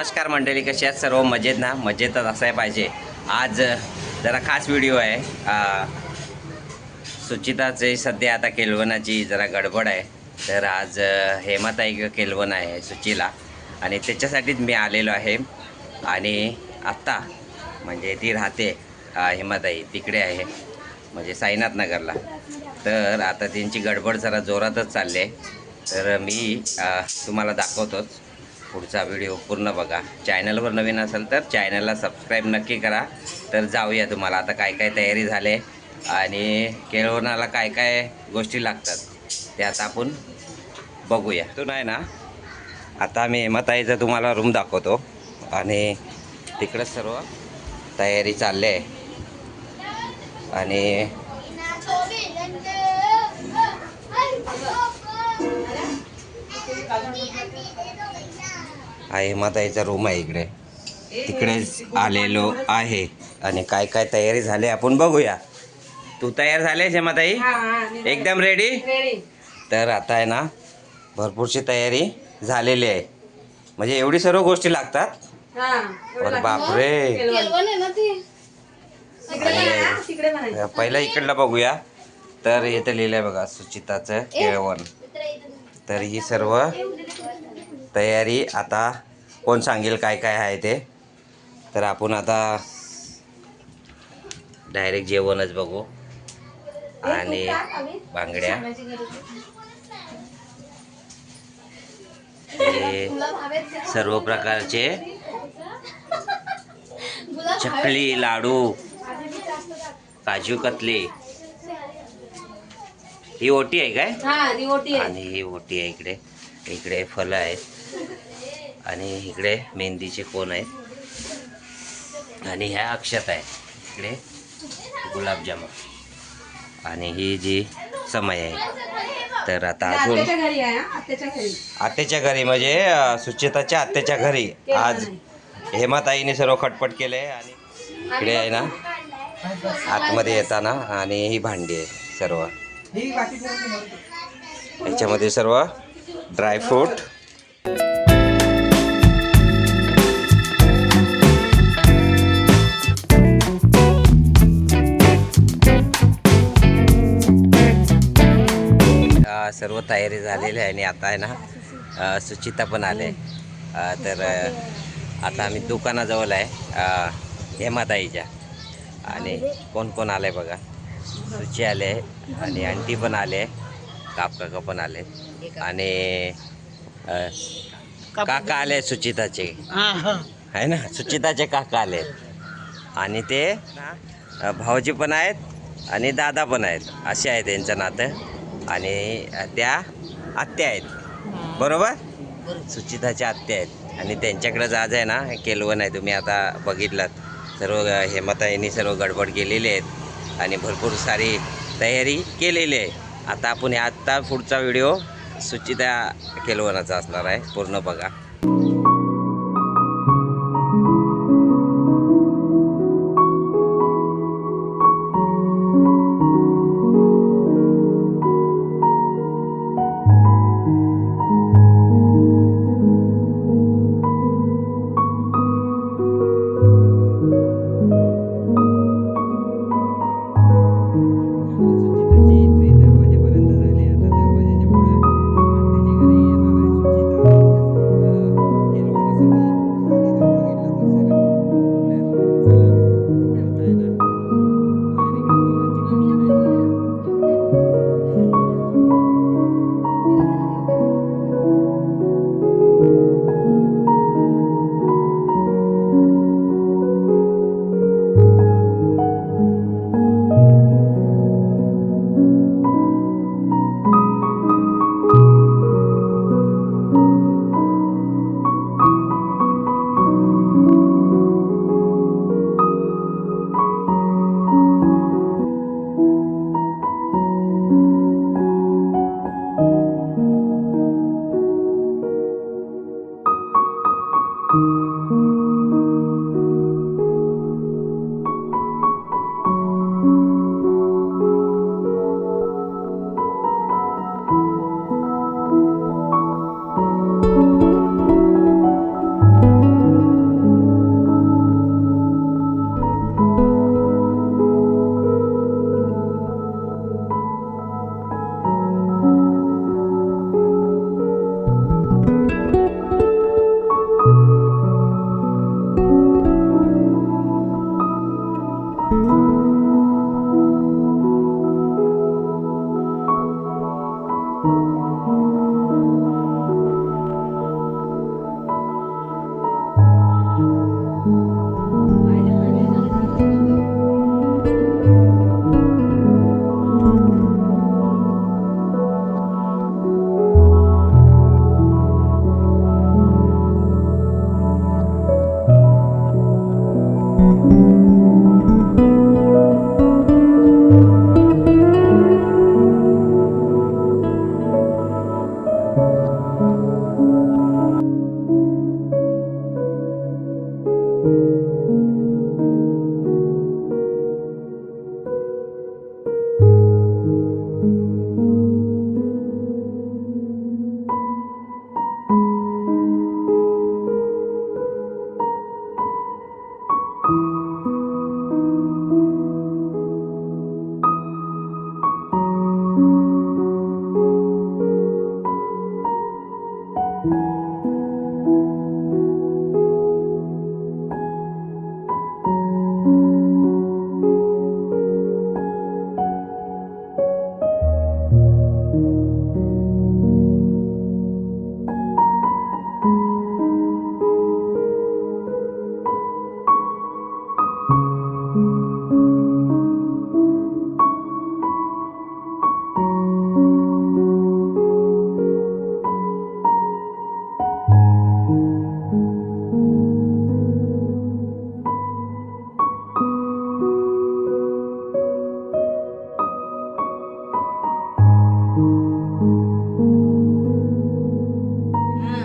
नमस्कार मंडळी, कशी आहेत सर्व? मजेत ना? मजेतच असाय पाहिजे. आज जरा खास व्हिडिओ आहे. सुचिताचे सध्या आता केलवनाची जरा गडबड आहे, तर आज हेमाताई केलवन आहे सुचीला, आणि त्याच्यासाठीच मी आलेलो आहे. आणि आत्ता म्हणजे ती राहते हेमाताई तिकडे आहे, म्हणजे साईनाथ नगरला. तर आता त्यांची गडबड जरा जोरातच चालली आहे. तर मी तुम्हाला दाखवतोच. पुढचा व्हिडिओ पूर्ण बघा. चॅनलवर नवीन असेल तर चॅनलला सबस्क्राईब नक्की करा. तर जाऊया, तुम्हाला आता काय काय तयारी झाली आणि केळवणाला काय काय गोष्टी लागतात ते आता आपण बघूया. तो नाही ना, आता मी हेमाताईचा तुम्हाला रूम दाखवतो आणि तिकडंच सर्व तयारी चालली आहे. आणि हा हेमाताईचा रूम आहे इकडे, तिकडेच आलेलो आहे. आणि काय काय तयारी झाली आपण बघूया. तू तयार झालीस हेमाताई? एकदम रेडी? तर आता आहे ना, भरपूरशी तयारी झालेली आहे. म्हणजे एवढी सर्व गोष्टी लागतात. बापरे. आणि पहिला इकडला बघूया. तर इथं लिहिलं आहे बघा, सुचिताचं केळवण. तर ही सर्व तयारी आता कोण सांगेल काय काय आहे ते. तर आपण आता डायरेक्ट जेवणच बघू. आणि बांगड्या, हे सर्व प्रकारचे चकली, लाडू, काजू कतली. ही ओटी आहे काय? आणि ही ओटी आहे. इकडे इकडे फळं आहेत आणि इकडे मेहंदीचे कोण आहेत आणि ह्या अक्षत आहे. इकडे गुलाबजामुन आणि ही जी समय आहे. तर आता अजून आत्याच्या घरी म्हणजे सुचिताच्या आत्याच्या घरी आज हेमाताईने सर्व खटपट केलं आहे. आणि इकडे आहे ना आतमध्ये येताना, आणि ही भांडी आहे सर्व. याच्यामध्ये सर्व ड्रायफ्रूट, सर्व तयारी झालेली आहे. आणि आता आहे ना सुचिता पण आले. तर आता आम्ही दुकानाजवळ आहे हेमाताईच्या. आणि कोण कोण आले बघा. सुची आले आणि आंटी पण आले, काका पण आले आणि काका आले सुचिताचे, आहे ना, सुचिताचे काका आले. आणि ते भाऊजी पण आहेत आणि दादा पण आहेत, असे आहे त्यांचं नातं. आणि त्या आत्या आहेत, बरोबर, सुचिताच्या आत्या आहेत. आणि त्यांच्याकडे आज आहे ना केलवण आहे. तुम्ही आता बघितलात सर्व हेमाताईंनी सर्व गडबड केलेली आहेत आणि भरपूर सारी तयारी केलेली आहे. आता आपण आत्ता पुढचा व्हिडिओ सुचिता केलवनाचा असणार आहे, पूर्ण बघा.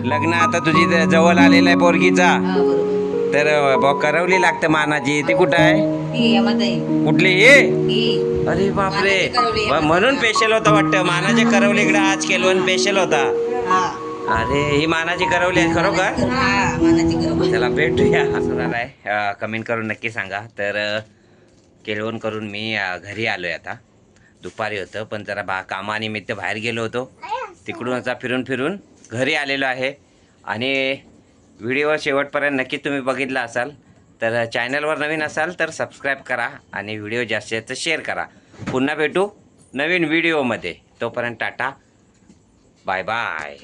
लग्न आता तुझी जवळ आलेलं आहे पोरगीचा, हा बरोबर. तर करवली लागतं मानाची. ती कुठं आहे? ती यमाताई. कुठली ये? ही अरे बापरे, मानाची करवली आहे. म्हणून पेशल होता वाटतं. मानाच्या करवलीकडे आज केलवन पेशल होता. हा अरे ही मानाची करवली आहे खरोखर? हा मानाची करवली. चला भेटूया. असं झालं आहे, कमेंट करून नक्की सांगा. तर केलवण करून मी घरी आलो आहे आता. दुपारी होतं पण जरा कामानिमित्त बाहेर गेलो होतो. तिकडून आता फिरून फिरून घरी आलेलो आहे. आणि व्हिडिओ शेवटपर्यंत नक्की तुम्ही बघितला असाल तर चॅनलवर नवीन असाल तर सबस्क्राईब करा आणि व्हिडिओ जास्तीत जास्त शेअर करा. पुन्हा भेटू नवीन व्हिडिओमध्ये. तोपर्यंत टाटा, बाय बाय.